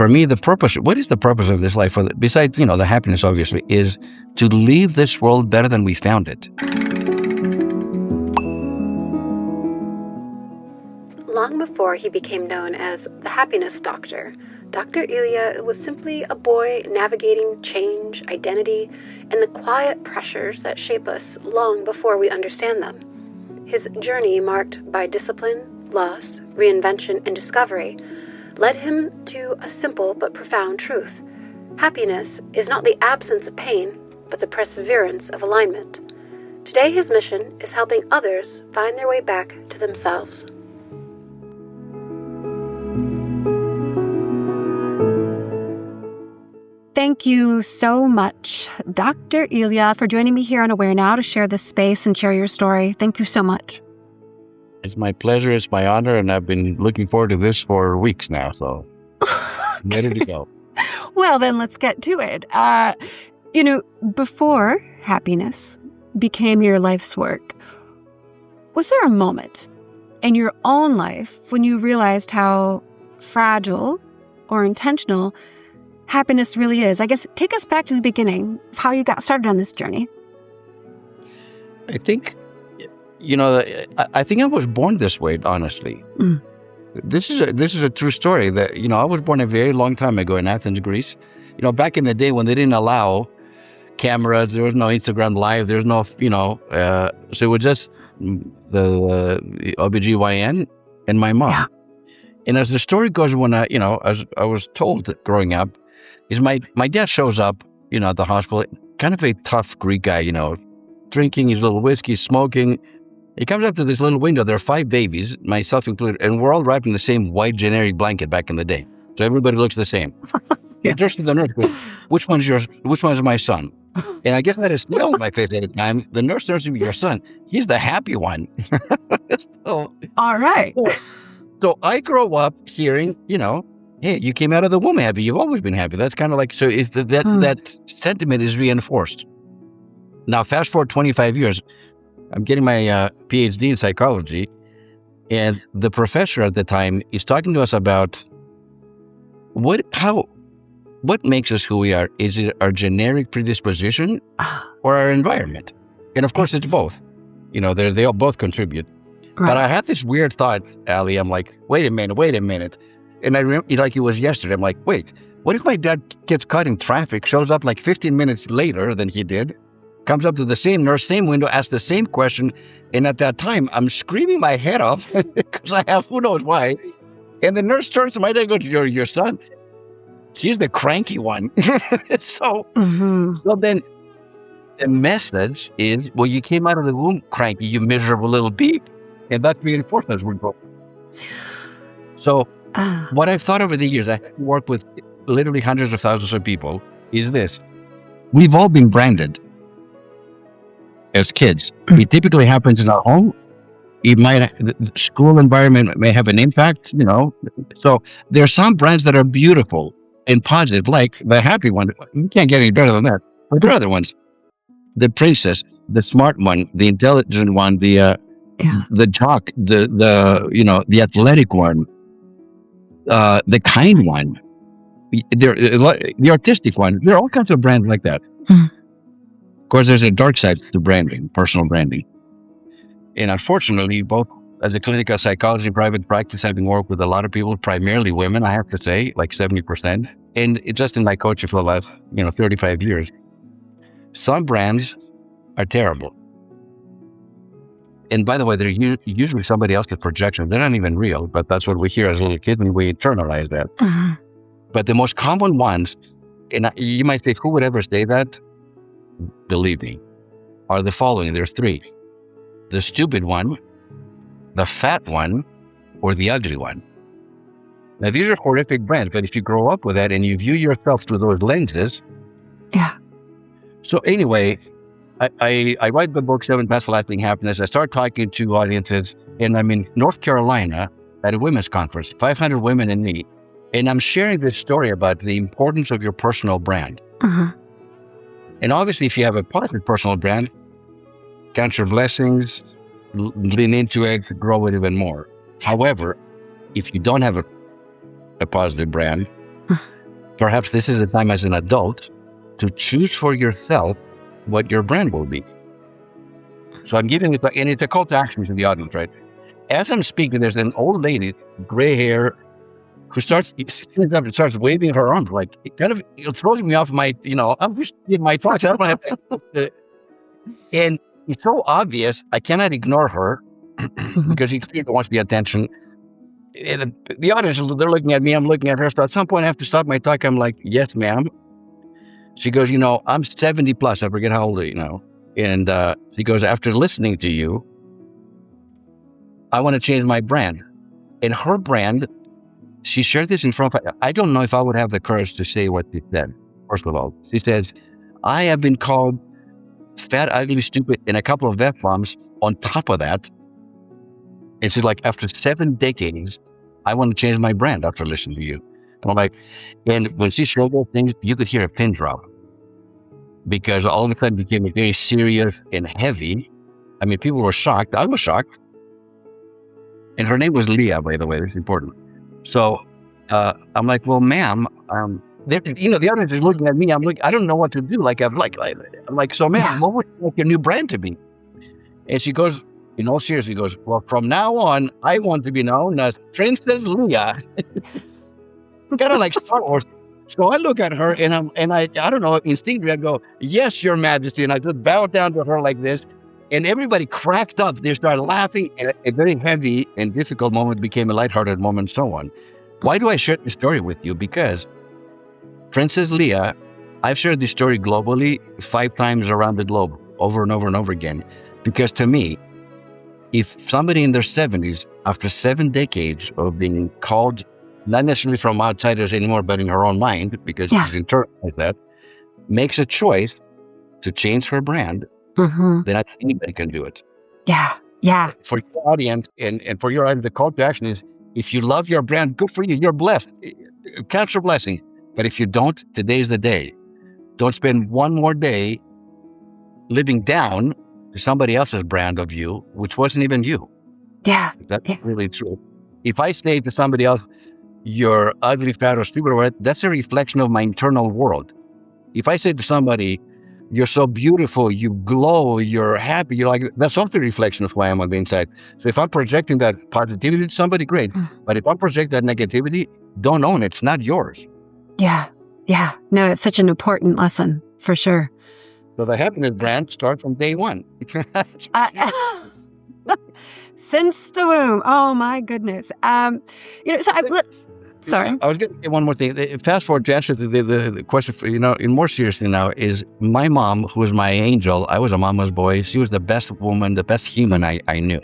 for me, what is the purpose of this life? Besides, the happiness, obviously, is to leave this world better than we found it. Long before he became known as the happiness doctor, Dr. Elia was simply a boy navigating change, identity, and the quiet pressures that shape us long before we understand them. His journey, marked by discipline, loss, reinvention, and discovery, led him to a simple but profound truth. Happiness is not the absence of pain, but the perseverance of alignment. Today, his mission is helping others find their way back to themselves. Thank you so much, Dr. Elia, for joining me here on AwareNow to share this space and share your story. Thank you so much. It's my pleasure. It's my honor. And I've been looking forward to this for weeks now. So I'm ready to go. Well, then let's get to it. Before happiness became your life's work, was there a moment in your own life when you realized how fragile or intentional happiness really is? I guess take us back to the beginning of how you got started on this journey. I think, I think I was born this way, honestly. Mm. This is a true story that, I was born a very long time ago in Athens, Greece. Back in the day when they didn't allow cameras, there was no Instagram Live, there's no, so it was just the OBGYN and my mom. Yeah. And as the story goes, when as I was told growing up, is my dad shows up, at the hospital, kind of a tough Greek guy, drinking his little whiskey, smoking. He comes up to this little window. There are 5 babies, myself included, and we're all wrapped in the same white generic blanket back in the day. So everybody looks the same. He turns to the nurse, goes, which one's yours? Which one's my son? And I guess I had a smile on my face at the time. The nurse turns to me, your son. He's the happy one. So, all right. So I grow up hearing, hey, you came out of the womb happy. You've always been happy. That's kind of like, so if that sentiment is reinforced. Now, fast forward 25 years, I'm getting my PhD in psychology, and the professor at the time is talking to us about what makes us who we are. Is it our generic predisposition or our environment? And of course, it's both. They all both contribute. Right. But I had this weird thought, Allie. I'm like, wait a minute. And I remember, like it was yesterday, I'm like, wait, what if my dad gets caught in traffic, shows up like 15 minutes later than he did, comes up to the same nurse, same window, asks the same question, and at that time, I'm screaming my head off because I have who knows why. And the nurse turns to my dad and goes, your son, he's the cranky one. So then the message is, well, you came out of the womb cranky, you miserable little beep. And that reinforced as we grow. So what I've thought over the years, I work with literally hundreds of thousands of people, is this. We've all been branded as kids. It typically happens in our home. The school environment may have an impact, So there are some brands that are beautiful and positive, like the happy one. You can't get any better than that. But there are other ones. The princess, the smart one, the intelligent one, the jock, the athletic one, the kind one, the artistic one. There are all kinds of brands like that. Of course, there's a dark side to branding, personal branding. And unfortunately, both as a clinical psychologist in private practice, having worked with a lot of people, primarily women, I have to say, like 70%. And it just in my coaching for the last, 35 years, some brands are terrible. And by the way, they're usually somebody else's projection. They're not even real, but that's what we hear as little kids, and we internalize that. But the most common ones, and you might say, who would ever say that? Believe me, are the following. There are 3. The stupid one, the fat one, or the ugly one. Now, these are horrific brands, but if you grow up with that and you view yourself through those lenses. Yeah. So anyway, I write the book, 7 Paths to Lasting Happiness. I start talking to audiences, and I'm in North Carolina at a women's conference, 500 women and me. And I'm sharing this story about the importance of your personal brand. And obviously, if you have a positive personal brand, count your blessings, lean into it, grow it even more. However, if you don't have a positive brand, Perhaps this is the time as an adult to choose for yourself what your brand will be. So I'm giving it, and it's a call to action to the audience, right? As I'm speaking, there's an old lady, gray hair, who starts waving her arms, like it throws me off my, I'm just in my thoughts. I don't have to, and it's so obvious. I cannot ignore her because she clearly wants the attention. And the audience, they're looking at me, I'm looking at her. So at some point I have to stop my talk. I'm like, yes, ma'am. She goes, I'm 70 plus. I forget how old are you now. And she goes, after listening to you, I want to change my brand. And her brand, she shared this in front of, I don't know if I would have the courage to say what she said. First of all, she says, I have been called fat, ugly, stupid, and a couple of F-bombs on top of that. And she's like, after 7 decades, I want to change my brand after listening to you. And I'm like, and when she shared those things, you could hear a pin drop. Because all of a sudden it became very serious and heavy. I mean, people were shocked. I was shocked. And her name was Leah, by the way. That's important. So I'm like, well, ma'am, the audience is looking at me. I'm like, I don't know what to do. I'm like, so ma'am, what would you like your new brand to be? And she goes, in all seriousness, goes, well, from now on, I want to be known as Princess Leia. Kind of like Star Wars. So I look at her and I don't know, instinctively I go, yes, Your Majesty. And I just bow down to her like this. And everybody cracked up. They started laughing. And a very heavy and difficult moment became a lighthearted moment, and so on. Why do I share this story with you? Because Princess Leia, I've shared this story globally 5 times around the globe, over and over and over again. Because to me, if somebody in their 70s, after 7 decades of being called, not necessarily from outsiders anymore, but in her own mind, because she's internalized that, makes a choice to change her brand, then I think anybody can do it. Yeah. For your audience, and for your audience, the call to action is, if you love your brand, good for you. You're blessed. Count your blessing. But if you don't, today's the day. Don't spend one more day living down to somebody else's brand of you, which wasn't even you. Yeah. That's really true. If I say to somebody else, you're ugly, fat, or stupid, or what, that's a reflection of my internal world. If I say to somebody, you're so beautiful, you glow, you're happy, you're like, that's also a reflection of who I am on the inside. So if I'm projecting that positivity to somebody, great. But if I project that negativity, don't own it. It's not yours. Yeah. No, it's such an important lesson, for sure. So the happiness brand starts from day one. Since the womb. Oh, my goodness. Sorry. I was going to say one more thing. Fast forward to answer the question, for, in more seriously now, is my mom, who was my angel. I was a mama's boy. She was the best woman, the best human I knew.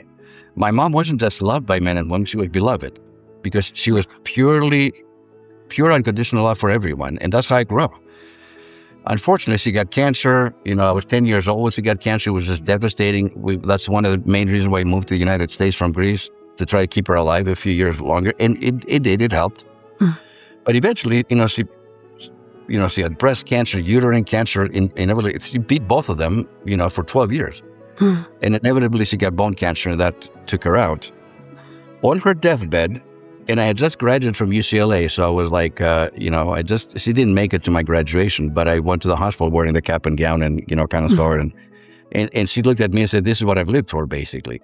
My mom wasn't just loved by men and women. She was beloved because she was pure unconditional love for everyone. And that's how I grew up. Unfortunately, she got cancer. I was 10 years old when she got cancer. It was just devastating. That's one of the main reasons why I moved to the United States from Greece, to try to keep her alive a few years longer. And it helped. But eventually, she had breast cancer, uterine cancer, inevitably, she beat both of them, for 12 years. And inevitably, she got bone cancer, and that took her out. On her deathbed, and I had just graduated from UCLA, so I was like, she didn't make it to my graduation, but I went to the hospital wearing the cap and gown and, kind of saw her. And she looked at me and said, this is what I've lived for, basically.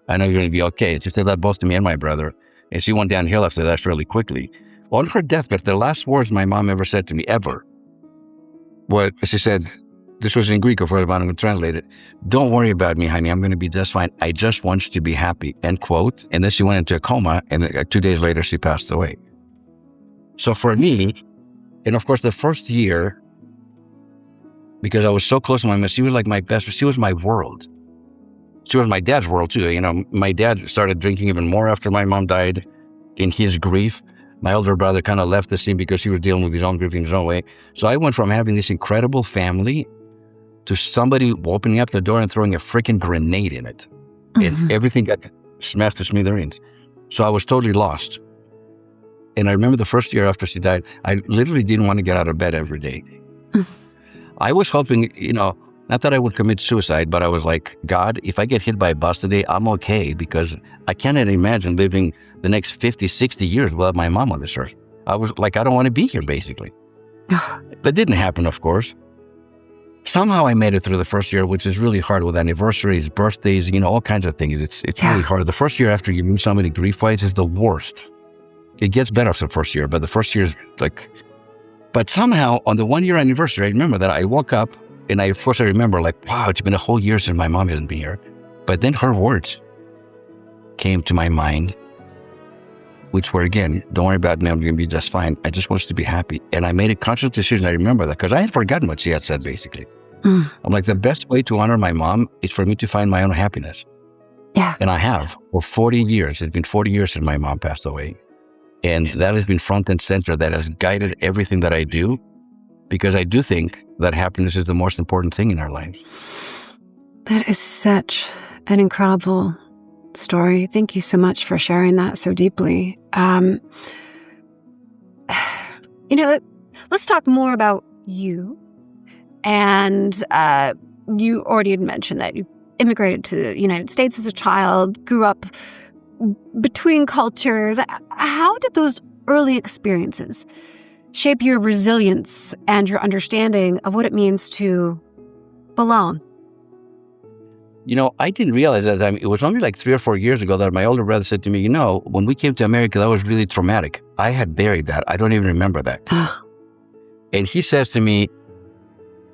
I know you're going to be okay. She said that both to me and my brother. And she went downhill after that fairly quickly. On her deathbed, the last words my mom ever said to me, ever, what she said, this was in Greek, of course, I'm going to translate it. Don't worry about me, honey. I'm going to be just fine. I just want you to be happy, end quote. And then she went into a coma, and 2 days later, she passed away. So for me, and of course, the first year, because I was so close to my mom, she was like my best, she was my world. She was my dad's world, too. My dad started drinking even more after my mom died in his grief. My older brother kind of left the scene because he was dealing with his own grief in his own way. So I went from having this incredible family to somebody opening up the door and throwing a freaking grenade in it. And everything got smashed to smithereens. So I was totally lost. And I remember the first year after she died, I literally didn't want to get out of bed every day. I was hoping, not that I would commit suicide, but I was like, God, if I get hit by a bus today, I'm okay, because I cannot imagine living the next 50, 60 years without my mom on this earth. I was like, I don't want to be here, basically. That didn't happen, of course. Somehow I made it through the first year, which is really hard with anniversaries, birthdays, all kinds of things. It's really hard. The first year after you lose somebody grief-wise is the worst. It gets better after the first year, but the first year is like... But somehow, on the 1-year anniversary, I remember that I woke up, and of course I remember, like, wow, it's been a whole year since my mom hasn't been here. But then her words came to my mind, which were, again, don't worry about me, I'm going to be just fine. I just want us to be happy. And I made a conscious decision. I remember that because I had forgotten what she had said, basically. I'm like, the best way to honor my mom is for me to find my own happiness. Yeah. And I have for 40 years. It's been 40 years since my mom passed away. And that has been front and center. That has guided everything that I do, because I do think that happiness is the most important thing in our lives. That is such an incredible story. Thank you so much for sharing that so deeply. Let's talk more about you. And you already had mentioned that you immigrated to the United States as a child, grew up between cultures. How did those early experiences shape your resilience and your understanding of what it means to belong? I didn't realize at that time. It was only like 3 or 4 years ago that my older brother said to me, when we came to America, that was really traumatic. I had buried that. I don't even remember that. And he says to me,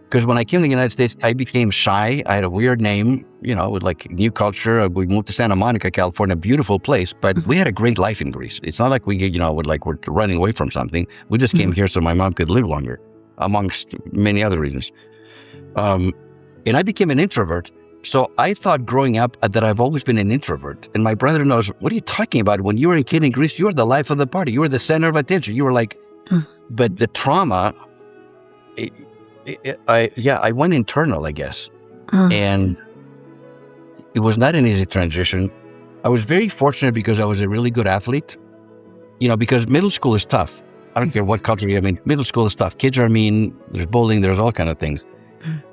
because when I came to the United States, I became shy. I had a weird name, with like new culture. We moved to Santa Monica, California, beautiful place, but we had a great life in Greece. It's not like we're running away from something. We just came here so my mom could live longer, amongst many other reasons. And I became an introvert. So I thought growing up that I've always been an introvert. And my brother knows, what are you talking about? When you were a kid in Greece, you were the life of the party. You were the center of attention. You were like, but the trauma, I went internal, I guess. And it was not an easy transition. I was very fortunate because I was a really good athlete, because middle school is tough. I don't care what culture you're in, middle school is tough. Kids are mean, there's bullying, there's all kind of things.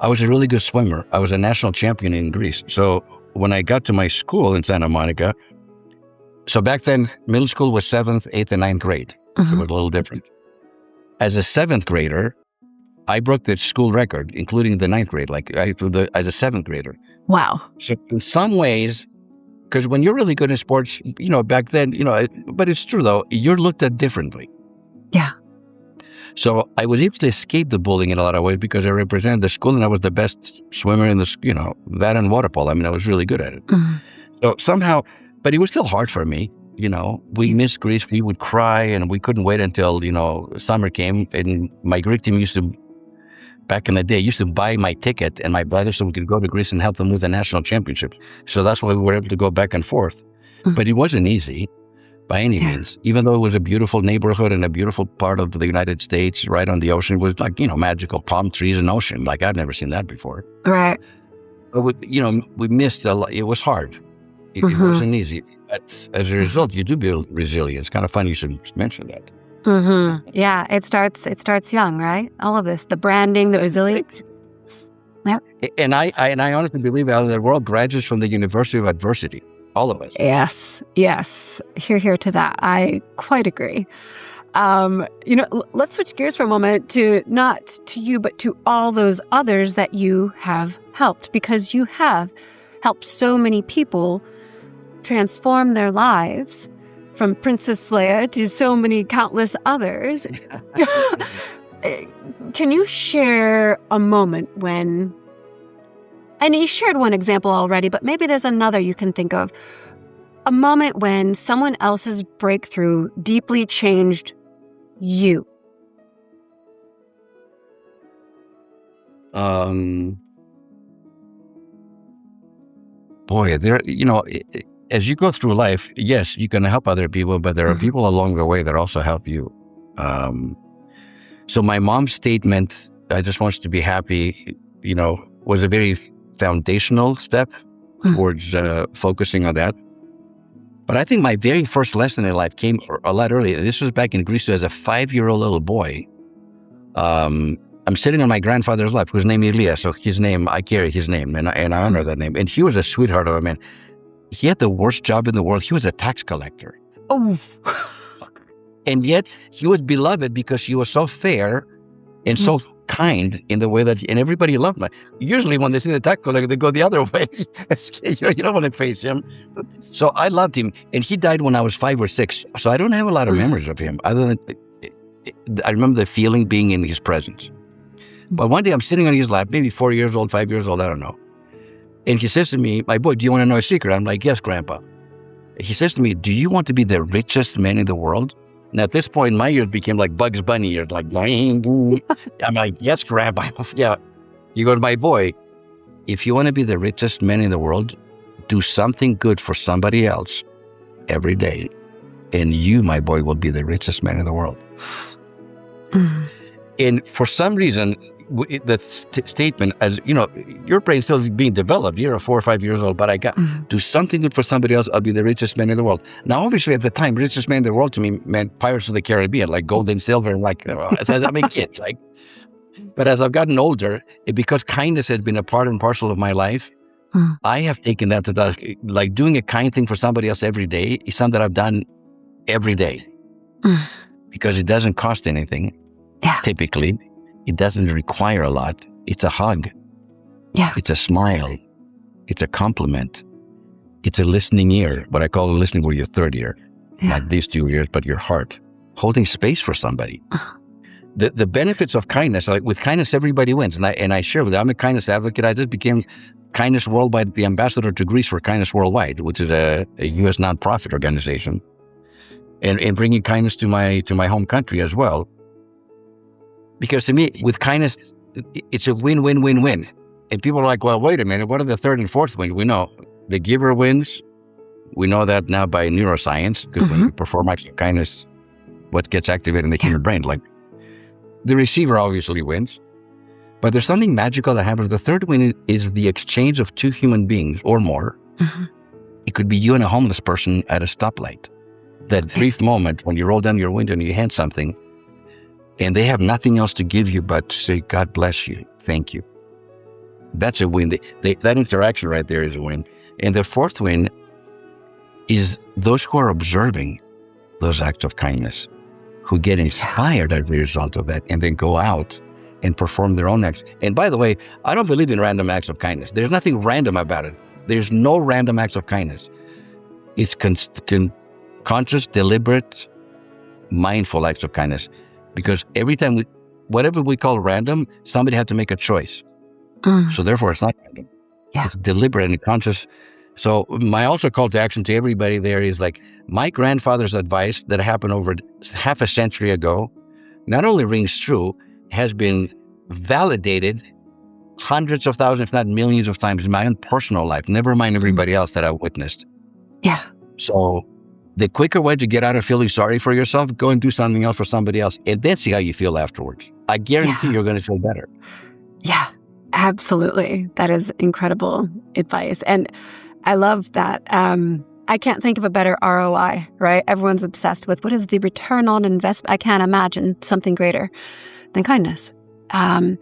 I was a really good swimmer. I was a national champion in Greece. So when I got to my school in Santa Monica, so back then, middle school was 7th, 8th, and 9th grade. It was a little different. As a 7th grader, I broke the school record, including the 9th grade, as a 7th grader. Wow. So in some ways, because when you're really good in sports, back then, but it's true though, you're looked at differently. Yeah. So I was able to escape the bullying in a lot of ways because I represented the school and I was the best swimmer in the, that and water polo. I mean, I was really good at it. So somehow, but it was still hard for me. We missed Greece. We would cry and we couldn't wait until, summer came. And my Greek team back in the day, used to buy my ticket and my brother so we could go to Greece and help them with the national championship. So that's why we were able to go back and forth. But it wasn't easy by any means, even though it was a beautiful neighborhood and a beautiful part of the United States, right on the ocean. It was like, magical palm trees and ocean. Like I'd never seen that before. Right. But we missed a lot. It was hard. It wasn't easy. But as a result, you do build resilience. It's kind of funny you should mention that. Yeah, it starts young, right? All of this, the branding, the resilience. Yep. And I honestly believe that we're all graduates from the University of Adversity. All of us. Yes. Hear to that. I quite agree. Let's switch gears for a moment to not to you, but to all those others that you have helped, because you have helped so many people transform their lives, from Princess Leia to so many countless others. Can you share a moment when... And you shared one example already, but maybe there's another you can think of. A moment when someone else's breakthrough deeply changed you. Boy, as you go through life, yes, you can help other people, but there are people along the way that also help you. So my mom's statement, I just want you to be happy, was a very foundational step towards focusing on that. But I think my very first lesson in life came a lot earlier. This was back in Greece as a 5-year-old little boy. I'm sitting on my grandfather's lap, whose name is Elia. So I carry his name, and I honor that name. And he was a sweetheart of a man. He had the worst job in the world. He was a tax collector. Oh. And yet he was beloved because he was so fair and so kind in the way that, and everybody loved him. Usually when they see the tax collector, they go the other way. You don't want to face him. So I loved him, and he died when I was 5 or 6. So I don't have a lot of memories of him, other than I remember the feeling being in his presence. But one day I'm sitting on his lap, maybe 4 years old, 5 years old, I don't know. And he says to me, "My boy, do you want to know a secret?" I'm like, "Yes, Grandpa." He says to me, "Do you want to be the richest man in the world?" Now, at this point, my ears became like Bugs Bunny ears, like, I'm like, "Yes, Grandpa." Yeah. He goes, "My boy, if you want to be the richest man in the world, do something good for somebody else every day. And you, my boy, will be the richest man in the world." And for some reason, the statement, as you know, your brain's still being developed. You're 4 or 5 years old, but I got do something good for somebody else. I'll be the richest man in the world. Now, obviously, at the time, richest man in the world to me meant Pirates of the Caribbean, like gold and silver, and like as I'm a kid. Like, but as I've gotten older, because kindness has been a part and parcel of my life, I have taken that to like doing a kind thing for somebody else every day is something that I've done every day because it doesn't cost anything. Yeah. Typically, it doesn't require a lot. It's a hug. Yeah. It's a smile. It's a compliment. It's a listening ear, what I call listening with your third ear. Yeah. Not these 2 ears, but your heart. Holding space for somebody. The benefits of kindness, like with kindness, everybody wins. And I share with you, I'm a kindness advocate. I just became Kindness Worldwide, the ambassador to Greece for Kindness Worldwide, which is a U.S. nonprofit organization. And bringing kindness to my home country as well. Because to me, with kindness, it's a win-win-win-win. And people are like, "Well, wait a minute, what are the third and fourth wins?" We know the giver wins. We know that now by neuroscience, because when you perform acts of kindness, what gets activated in the human brain? Like, the receiver obviously wins. But there's something magical that happens. The third win is the exchange of two human beings or more. It could be you and a homeless person at a stoplight. That brief moment when you roll down your window and you hand something, and they have nothing else to give you but to say, "God bless you, thank you." That's a win. That interaction right there is a win. And the fourth win is those who are observing those acts of kindness, who get inspired as a result of that, and then go out and perform their own acts. And by the way, I don't believe in random acts of kindness. There's nothing random about it. There's no random acts of kindness. It's conscious, deliberate, mindful acts of kindness. Because every time whatever we call random, somebody had to make a choice. So therefore, it's not random. Yeah. It's deliberate and conscious. So my also call to action to everybody there is like, my grandfather's advice that happened over half a century ago, not only rings true, has been validated hundreds of thousands, if not millions of times in my own personal life, never mind everybody else that I've witnessed. Yeah. So the quicker way to get out of feeling sorry for yourself, go and do something else for somebody else, and then see how you feel afterwards. I guarantee you're going to feel better. Yeah, absolutely. That is incredible advice. And I love that. I can't think of a better ROI, right? Everyone's obsessed with what is the return on investment. I can't imagine something greater than kindness. And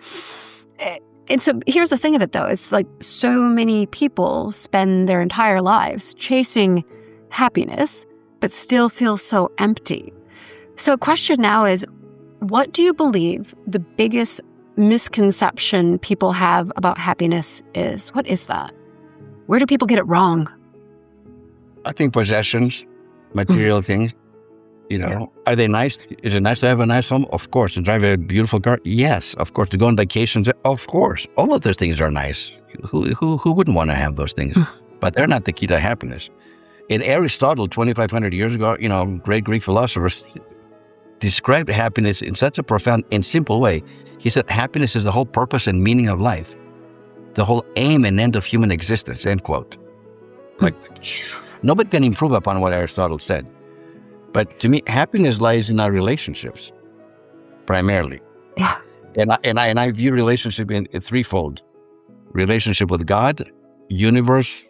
so here's the thing of it, though. It's like so many people spend their entire lives chasing happiness, but still feel so empty. So a question now is, what do you believe the biggest misconception people have about happiness is? What is that? Where do people get it wrong? I think possessions, material things, are they nice? Is it nice to have a nice home? Of course. To drive a beautiful car? Yes, of course. To go on vacations? Of course. All of those things are nice. Who wouldn't want to have those things? But they're not the key to happiness. And Aristotle, 2,500 years ago, great Greek philosophers, described happiness in such a profound and simple way. He said, happiness is the whole purpose and meaning of life, the whole aim and end of human existence, end quote. Like, nobody can improve upon what Aristotle said. But to me, happiness lies in our relationships, primarily. Yeah. And I view relationship in threefold. Relationship with God, universe,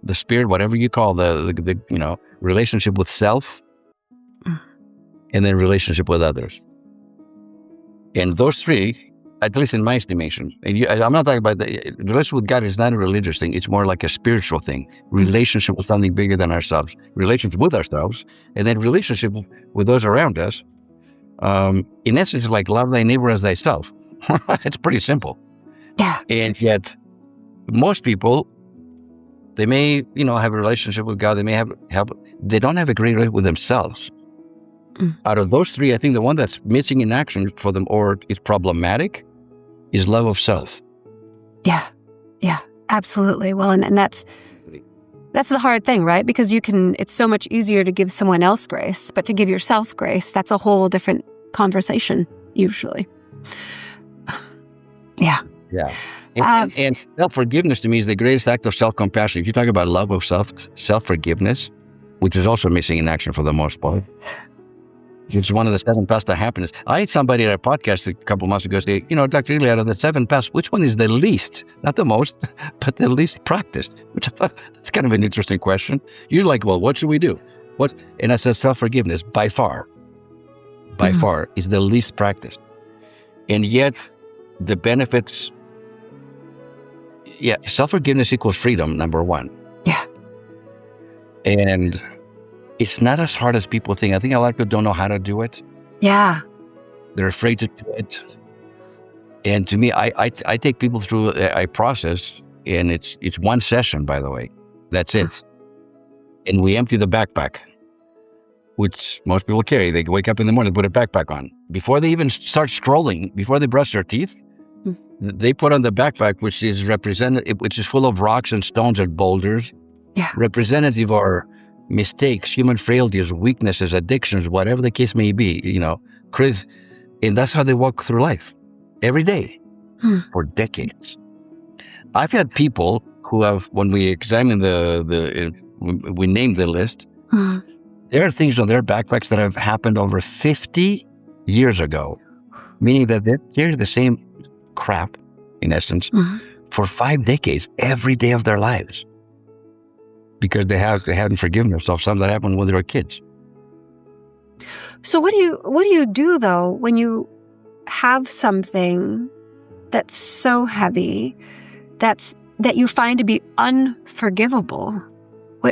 the spirit, whatever you call the relationship with self, and then relationship with others. And those three at least in my estimation. And I'm not talking about the relationship with God is not a religious thing. It's more like a spiritual thing. Relationship with something bigger than ourselves. Relationship with ourselves, and then relationship with those around us. In essence, like love thy neighbor as thyself. It's pretty simple. Yeah. And yet, most people, they may, have a relationship with God. They may have they don't have a great relationship with themselves. Out of those three, I think the one that's missing in action for them or is problematic is love of self. Yeah, absolutely. Well, and that's the hard thing, right? Because it's so much easier to give someone else grace, but to give yourself grace, that's a whole different conversation, usually. Yeah. Yeah. And self-forgiveness to me is the greatest act of self-compassion. If you talk about love of self-forgiveness, which is also missing in action for the most part, it's one of the 7 paths to happiness. I had somebody at a podcast a couple of months ago say, Dr. Elia, out of the 7 paths, which one is the least, not the most, but the least practiced? Which I thought, that's kind of an interesting question. You're like, well, what should we do? And I said, self-forgiveness, by far is the least practiced. And yet the benefits, self-forgiveness equals freedom, number one. Yeah. And it's not as hard as people think. I think a lot of people don't know how to do it. Yeah. They're afraid to do it. And to me, I take people through a process, and it's one session, by the way. That's it. And we empty the backpack, which most people carry. They wake up in the morning, put a backpack on. Before they even start scrolling, before they brush their teeth, they put on the backpack, which is full of rocks and stones and boulders. Yeah. Representative of our mistakes, human frailties, weaknesses, addictions, whatever the case may be, and that's how they walk through life every day for decades. I've had people who have, when we examine we named the list, there are things on their backpacks that have happened over 50 years ago, meaning that they carry the same crap, in essence, for 5 decades, every day of their lives. Because they hadn't forgiven themselves. Something that happened when they were kids. So what do you do though when you have something that's so heavy that you find to be unforgivable?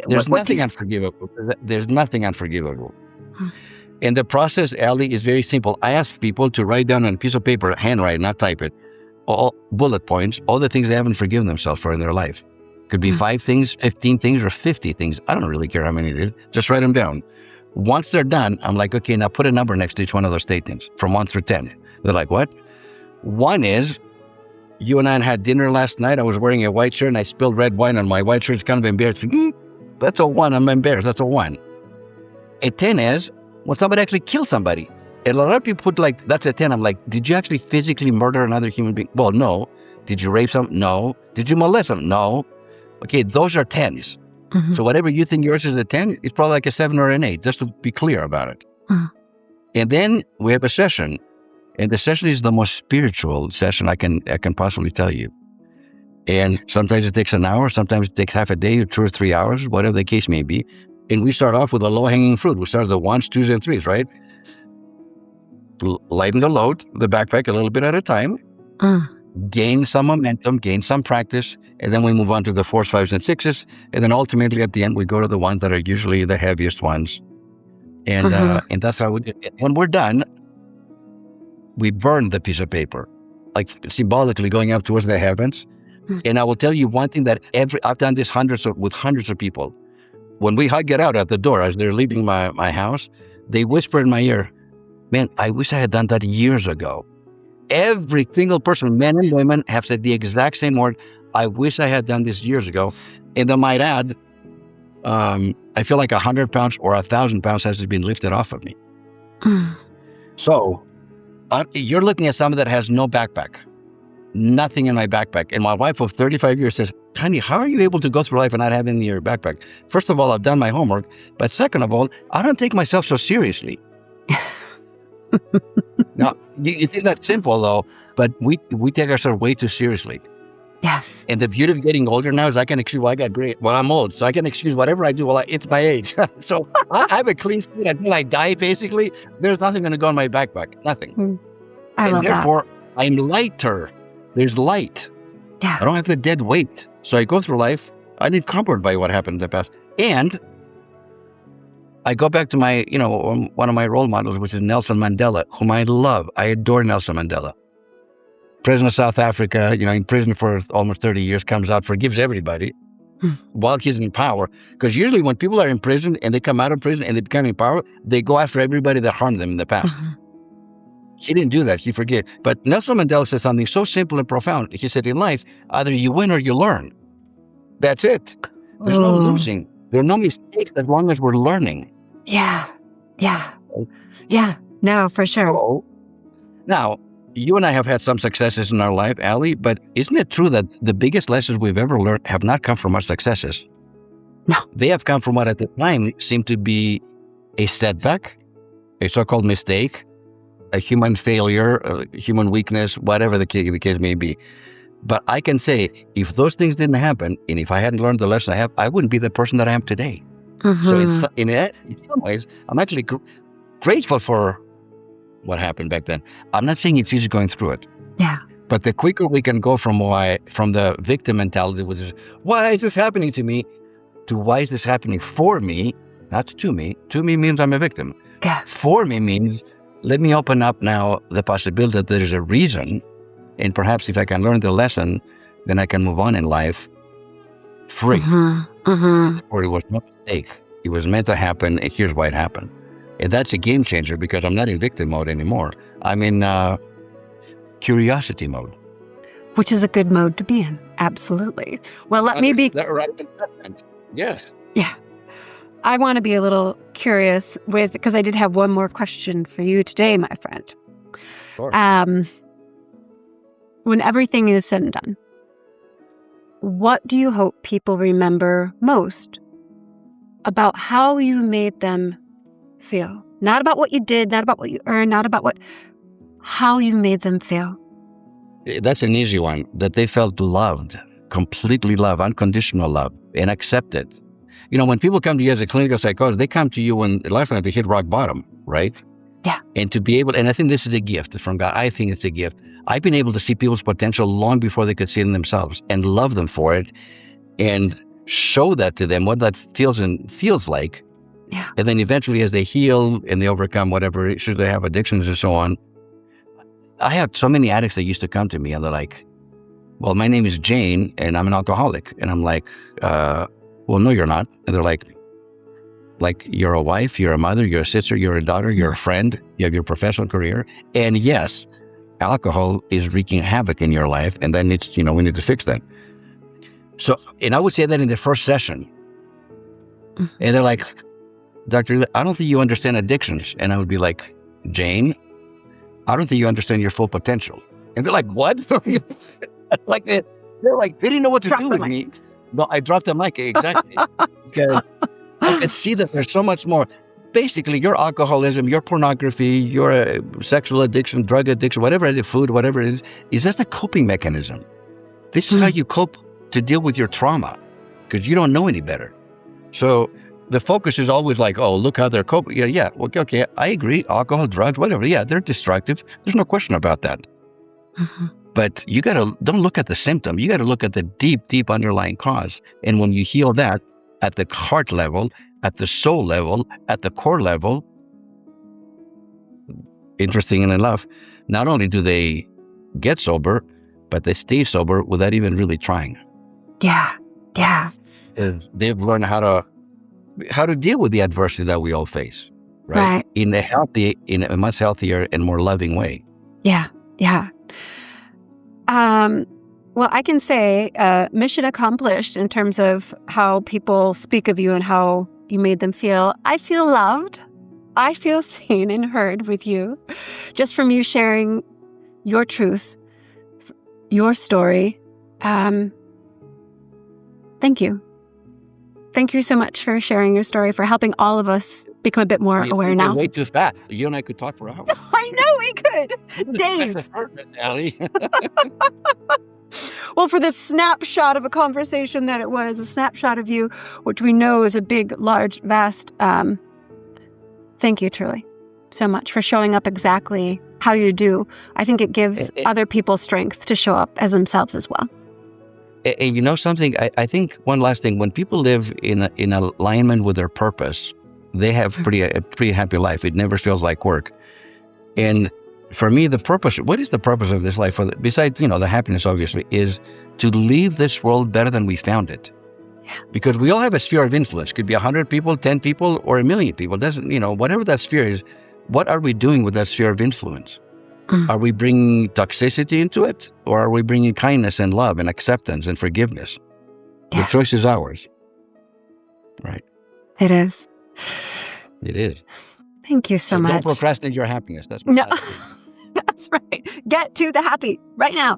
There's nothing unforgivable. There's nothing unforgivable. And the process, Allie, is very simple. I ask people to write down on a piece of paper, handwrite, not type it, all bullet points, all the things they haven't forgiven themselves for in their life. Could be 5 things, 15 things, or 50 things. I don't really care how many it is. Just write them down. Once they're done, I'm like, okay, now put a number next to each one of those statements from 1 through 10. They're like, what? 1 is, you and I had dinner last night. I was wearing a white shirt and I spilled red wine on my white shirt. It's kind of embarrassing. That's a 1. I'm embarrassed. That's a 1. A 10 is when somebody actually kills somebody. And a lot of people put that's a 10. I'm like, did you actually physically murder another human being? Well, no. Did you rape someone? No. Did you molest them? No. Okay, those are 10s. So whatever you think yours is a 10, it's probably like a 7 or an 8, just to be clear about it. And then we have a session. And the session is the most spiritual session I can possibly tell you. And sometimes it takes an hour, sometimes it takes half a day, or 2 or 3 hours, whatever the case may be. And we start off with a low-hanging fruit. We start with the 1s, 2s, and 3s, right? Lighten the load, the backpack a little bit at a time. Gain some momentum, gain some practice, and then we move on to the 4s, 5s, and 6s, and then ultimately at the end we go to the ones that are usually the heaviest ones, and that's how we do it. When we're done, we burn the piece of paper, like symbolically going up towards the heavens. And I will tell you one thing that I've done this with hundreds of people. When we get out at the door as they're leaving my house, they whisper in my ear, "Man, I wish I had done that years ago." Every single person, men and women, have said the exact same word. I wish I had done this years ago. And I might add, I feel like 100 pounds or 1,000 pounds has been lifted off of me. So you're looking at someone that has no backpack, nothing in my backpack. And my wife of 35 years says, "Honey, how are you able to go through life and not having your backpack?" First of all, I've done my homework. But second of all, I don't take myself so seriously. Now, you think that's simple, though, but we take ourselves way too seriously. Yes. And the beauty of getting older now is I can excuse, well, I got great. Well, I'm old, so I can excuse whatever I do. Well, it's my age. So I have a clean slate until I die, basically. There's nothing going to go in my backpack. Nothing. I love therefore, I'm lighter. There's light. Yeah. I don't have the dead weight. So I go through life unencumbered by what happened in the past. And I go back to my, one of my role models, which is Nelson Mandela, whom I love. I adore Nelson Mandela. President of South Africa, in prison for almost 30 years, comes out, forgives everybody while he's in power. Because usually when people are in prison and they come out of prison and they become in power, they go after everybody that harmed them in the past. He didn't do that. He forgave. But Nelson Mandela said something so simple and profound. He said, in life, either you win or you learn. That's it. There's no losing. There are no mistakes as long as we're learning. Yeah. No, for sure. So, now, you and I have had some successes in our life, Allie, but isn't it true that the biggest lessons we've ever learned have not come from our successes? No. They have come from what at the time seemed to be a setback, a so-called mistake, a human failure, a human weakness, whatever the case may be. But I can say, if those things didn't happen, and if I hadn't learned the lesson I have, I wouldn't be the person that I am today. So in some ways, I'm actually grateful for what happened back then. I'm not saying it's easy going through it. Yeah. But the quicker we can go from the victim mentality, which is, why is this happening to me, to why is this happening for me, not to me. To me means I'm a victim. Yeah. For me means, let me open up now the possibility that there's a reason, and perhaps if I can learn the lesson, then I can move on in life free. Or it was no mistake. It was meant to happen, and here's why it happened. And that's a game changer because I'm not in victim mode anymore. I'm in curiosity mode. Which is a good mode to be in. Absolutely. Well, let me be... Yes. Yeah. I want to be a little curious because I did have one more question for you today, my friend. Sure. When everything is said and done, what do you hope people remember most about how you made them feel? Not about what you did, not about what you earned, not about how you made them feel. That's an easy one, that they felt loved, completely loved, unconditional love, and accepted. When people come to you as a clinical psychologist, they come to you when lifelong they hit rock bottom, right? Yeah. And to be able, and I think this is a gift from God. I think it's a gift. I've been able to see people's potential long before they could see it in themselves and love them for it and show that to them, what that feels like. Yeah. And then eventually as they heal and they overcome whatever issues they have, addictions and so on. I have so many addicts that used to come to me and they're like, well, my name is Jane and I'm an alcoholic. And I'm like, well, no, you're not. And they're like, you're a wife, you're a mother, you're a sister, you're a daughter, you're a friend, you have your professional career. And yes, alcohol is wreaking havoc in your life. And then we need to fix that. So, and I would say that in the first session. And they're like, Dr. I don't think you understand addictions. And I would be like, Jane, I don't think you understand your full potential. And they're like, what? They're like, they didn't know what to do with me. No, I dropped the mic, exactly. Because I could see that there's so much more. Basically, your alcoholism, your pornography, your sexual addiction, drug addiction, whatever it is, food, whatever it is just a coping mechanism. This is how you cope to deal with your trauma, because you don't know any better. So the focus is always like, oh, look how they're coping. Yeah, okay, I agree. Alcohol, drugs, whatever. Yeah, they're destructive. There's no question about that. But you don't look at the symptom. You got to look at the deep, deep underlying cause. And when you heal that at the heart level, at the soul level, at the core level, interesting enough, not only do they get sober, but they stay sober without even really trying. Yeah. They've learned how to deal with the adversity that we all face, right? In a much healthier and more loving way. Yeah. Well, I can say mission accomplished in terms of how people speak of you and how you made them feel. I feel loved. I feel seen and heard with you, just from you sharing your truth, your story. Thank you. Thank you so much for sharing your story, for helping all of us become a bit more aware now. Way too fast. You and I could talk for hours. I know we could. Days. Allie. Well, for the snapshot of a conversation that it was, a snapshot of you, which we know is a big, large, vast, thank you, truly. so much for showing up exactly how you do. I think it gives other people strength to show up as themselves as well. And you know something? I think one last thing, when people live in alignment with their purpose, they have a pretty happy life. It never feels like work. And for me, the purpose, what is the purpose of this life? Besides, the happiness, obviously, is to leave this world better than we found it. Yeah. Because we all have a sphere of influence. It could be 100 people, 10 people, or 1 million people. It doesn't, whatever that sphere is, what are we doing with that sphere of influence? Are we bringing toxicity into it? Or are we bringing kindness and love and acceptance and forgiveness? Yeah. The choice is ours. Right. It is. It is. Thank you so much. Don't procrastinate your happiness. That's my No, that's right. Get to the happy right now.